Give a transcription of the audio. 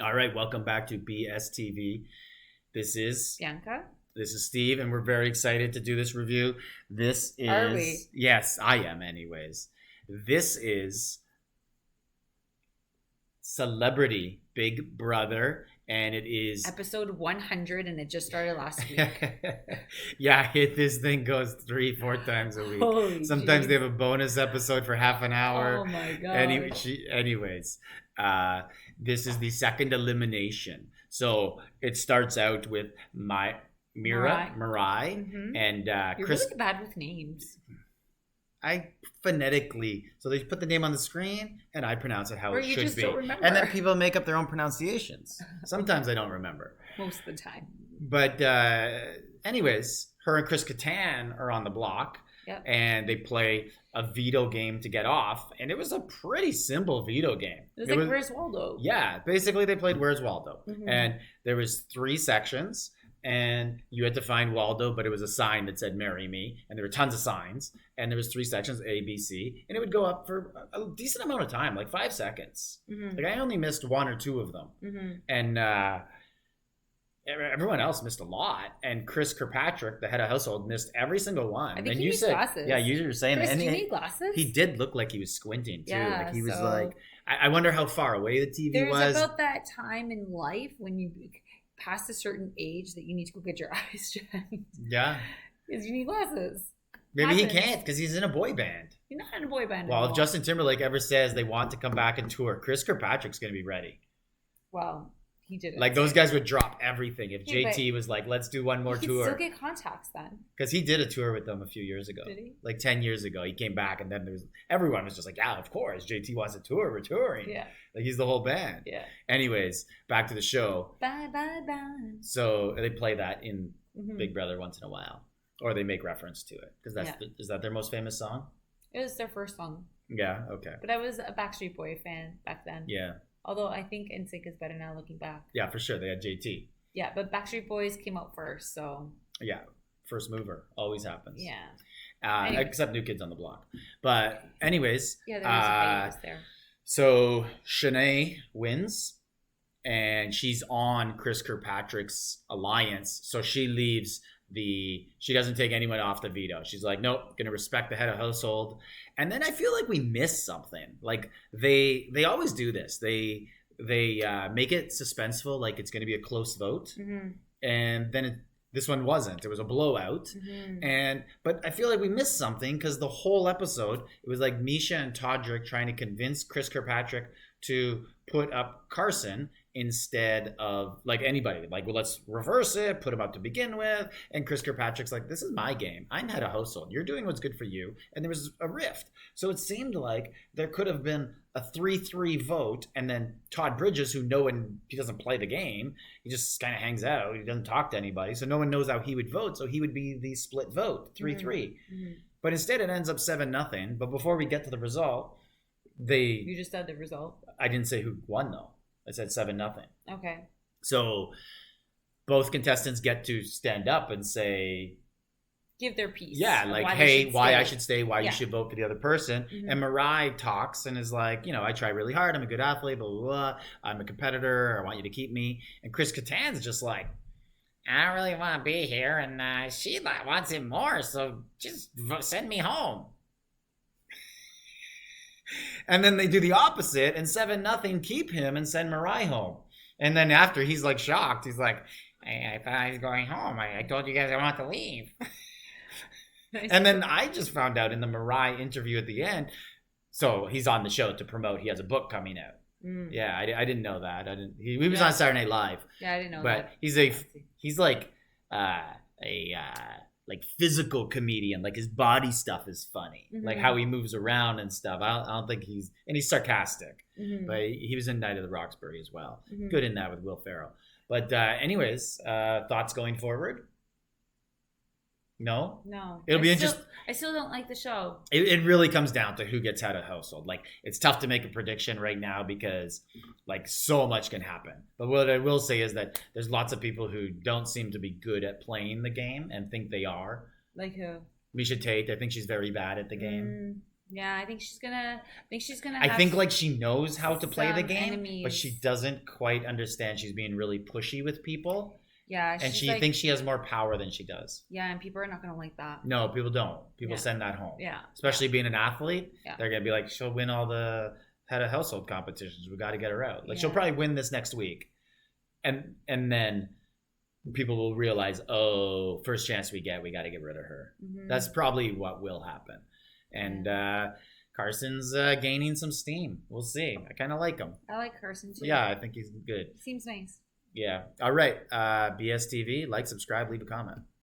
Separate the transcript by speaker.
Speaker 1: All right, welcome back to BSTV. This is
Speaker 2: Bianca?
Speaker 1: this is Steve, and we're very excited to do this review. This
Speaker 2: Are
Speaker 1: is
Speaker 2: we?
Speaker 1: yes, I am, anyways. This is Celebrity Big Brother, and it is
Speaker 2: Episode 100, and it just started last week.
Speaker 1: yeah, this thing goes 3, 4 times a week.
Speaker 2: Holy
Speaker 1: Sometimes they
Speaker 2: jeez.
Speaker 1: have a bonus episode for half an hour.
Speaker 2: Oh my gosh.
Speaker 1: Anyways, uh, this is the second elimination. So it starts out with my Mirai,
Speaker 2: Mm-hmm.
Speaker 1: and
Speaker 2: You're
Speaker 1: Chris.
Speaker 2: really bad with names.
Speaker 1: I phonetically, so they put the name on the screen, and I pronounce it how
Speaker 2: Or
Speaker 1: it
Speaker 2: you
Speaker 1: should
Speaker 2: just
Speaker 1: be,
Speaker 2: don't remember.
Speaker 1: and then people make up their own pronunciations. Sometimes I don't remember.
Speaker 2: Most of the time.
Speaker 1: But anyways, her and Chris Kattan are on the block,
Speaker 2: Yep.
Speaker 1: and they play a veto game to get off, and it was a pretty simple veto game.
Speaker 2: It was like, where's Waldo?
Speaker 1: Yeah, basically they played Where's Waldo,
Speaker 2: Mhm.
Speaker 1: and there was 3 sections, and you had to find Waldo, but it was a sign that said "Marry Me," and there were tons of signs, and there was 3 sections, A, B, C, and it would go up for a decent amount of time, like 5 seconds.
Speaker 2: Mm-hmm.
Speaker 1: Like I only missed 1 or 2 of them,
Speaker 2: Mm-hmm.
Speaker 1: and everyone else missed a lot, and Chris Kirkpatrick, the head of household, missed every single one.
Speaker 2: I think
Speaker 1: and
Speaker 2: he
Speaker 1: you
Speaker 2: needs
Speaker 1: said,
Speaker 2: glasses.
Speaker 1: yeah, you were saying
Speaker 2: Chris,
Speaker 1: that, and
Speaker 2: do you need glasses?
Speaker 1: he did look like he was squinting too.
Speaker 2: Yeah,
Speaker 1: Like he was
Speaker 2: so-
Speaker 1: like, I wonder how far away the TV
Speaker 2: There's
Speaker 1: was.
Speaker 2: about that time in life when you pass a certain age that you need to go get your eyes checked.
Speaker 1: Yeah,
Speaker 2: Because you need glasses.
Speaker 1: maybe he
Speaker 2: Happens.
Speaker 1: can't because he's in a boy band.
Speaker 2: You're not in a boy band
Speaker 1: Well, if
Speaker 2: anymore.
Speaker 1: Justin Timberlake ever says they want to come back and tour, Chris Kirkpatrick's going to be ready.
Speaker 2: Well, he didn't.
Speaker 1: Like those guys would drop everything if
Speaker 2: Yeah,
Speaker 1: JT was like, "Let's do one more
Speaker 2: He could
Speaker 1: tour,"
Speaker 2: still get contacts then.
Speaker 1: because he did a tour with them a few years ago.
Speaker 2: Did he?
Speaker 1: Like 10 years ago, he came back, and then everyone was just like, "Yeah, of course, JT wants a tour. We're touring."
Speaker 2: Yeah.
Speaker 1: Like he's the whole band.
Speaker 2: Yeah.
Speaker 1: Anyways, back to the show.
Speaker 2: Bye, bye, bye.
Speaker 1: So they play that in
Speaker 2: Mhm.
Speaker 1: Big Brother once in a while, or they make reference to it because is that their most famous song?
Speaker 2: It was their first song.
Speaker 1: Yeah. Okay.
Speaker 2: But I was a Backstreet Boy fan back then.
Speaker 1: Yeah.
Speaker 2: Although I think NSYNC is better now looking back.
Speaker 1: Yeah, for sure. They had JT.
Speaker 2: Yeah, but Backstreet Boys came out first, so
Speaker 1: Yeah. First mover always happens.
Speaker 2: yeah. Anyways.
Speaker 1: Except New Kids on the Block. But anyways,
Speaker 2: Yeah, there was a hiatus there.
Speaker 1: so Shanae wins, and she's on Chris Kirkpatrick's alliance. So she leaves she doesn't take anyone off the veto. She's like, nope, gonna respect the head of household. And then I feel like we missed something. Like they always do this. They make it suspenseful, like it's gonna be a close vote,
Speaker 2: Mm-hmm.
Speaker 1: and then this one wasn't. It was a blowout.
Speaker 2: Mm-hmm.
Speaker 1: But I feel like we missed something because the whole episode it was like Misha and Todrick trying to convince Chris Kirkpatrick to put up Carson instead of like anybody. Like, well, let's reverse it, put him up to begin with. And Chris Kirkpatrick's like, this is my game. I'm head of household. You're doing what's good for you. And there was a rift. So it seemed like there could have been a 3-3 vote, and then Todd Bridges, who he doesn't play the game, he just kind of hangs out. He doesn't talk to anybody, so no one knows how he would vote. So he would be the split vote, 3-3.
Speaker 2: Mm-hmm.
Speaker 1: But instead, it ends up 7-0. But before we get to the result,
Speaker 2: You just said the result.
Speaker 1: I didn't say who won though. I said 7-0.
Speaker 2: Okay.
Speaker 1: So both contestants get to stand up and say,
Speaker 2: Give their piece.
Speaker 1: yeah,
Speaker 2: of
Speaker 1: like,
Speaker 2: why they
Speaker 1: hey,
Speaker 2: should
Speaker 1: why
Speaker 2: stay.
Speaker 1: I should stay, why
Speaker 2: Yeah.
Speaker 1: you should vote for the other person.
Speaker 2: Mhm.
Speaker 1: And Mirai talks and is like, I try really hard. I'm a good athlete, blah, blah, blah. I'm a competitor. I want you to keep me. And Chris Kattan's just like, I don't really want to be here. And she wants it more. So just send me home. And then they do the opposite and 7-0 keep him and send Mirai home. And then after he's like shocked, he's like, I thought I was going home. I told you guys I want to leave. And then I just found out in the Mirai interview at the end. So he's on the show to promote. He has a book coming out.
Speaker 2: Mm.
Speaker 1: Yeah, I didn't know that. He was
Speaker 2: Yeah.
Speaker 1: on Saturday Night Live,
Speaker 2: Yeah, I didn't know
Speaker 1: but
Speaker 2: that.
Speaker 1: he's like a like physical comedian. Like his body stuff is funny, like
Speaker 2: Mhm.
Speaker 1: how he moves around and stuff. I don't think he's sarcastic.
Speaker 2: Mhm.
Speaker 1: But he was in Night of the Roxbury as well.
Speaker 2: Mhm.
Speaker 1: Good in that with Will Ferrell. But anyways, thoughts going forward? No?
Speaker 2: No.
Speaker 1: It'll be
Speaker 2: I
Speaker 1: interesting.
Speaker 2: I still don't like the show.
Speaker 1: It really comes down to who gets head of household. Like, it's tough to make a prediction right now because, like, so much can happen. But what I will say is that there's lots of people who don't seem to be good at playing the game and think they are.
Speaker 2: Like who?
Speaker 1: Misha Tate, I think she's very bad at the game.
Speaker 2: Yeah, I think she's gonna. I think she's gonna
Speaker 1: I
Speaker 2: have
Speaker 1: think like she knows how to play the
Speaker 2: some
Speaker 1: game, but
Speaker 2: enemies.
Speaker 1: she doesn't quite understand. She's being really pushy with people,
Speaker 2: Yeah,
Speaker 1: and
Speaker 2: she's
Speaker 1: she
Speaker 2: like,
Speaker 1: thinks she has more power than she does.
Speaker 2: yeah, and people are not gonna like that.
Speaker 1: No, people don't. People
Speaker 2: Yeah,
Speaker 1: send that home.
Speaker 2: yeah,
Speaker 1: Especially being an athlete,
Speaker 2: yeah,
Speaker 1: they're gonna be like, she'll win all the head of household competitions. We got to get her out. Like she'll
Speaker 2: yeah.
Speaker 1: probably win this next week, and then people will realize, oh, first chance we get, we got to get rid of her.
Speaker 2: Mm-hmm.
Speaker 1: That's probably what will happen. And Carson's gaining some steam. We'll see. I kind of like him.
Speaker 2: I like Carson too.
Speaker 1: Yeah, I think he's good.
Speaker 2: Seems nice.
Speaker 1: Yeah. All right. BSTV, like, subscribe, leave a comment.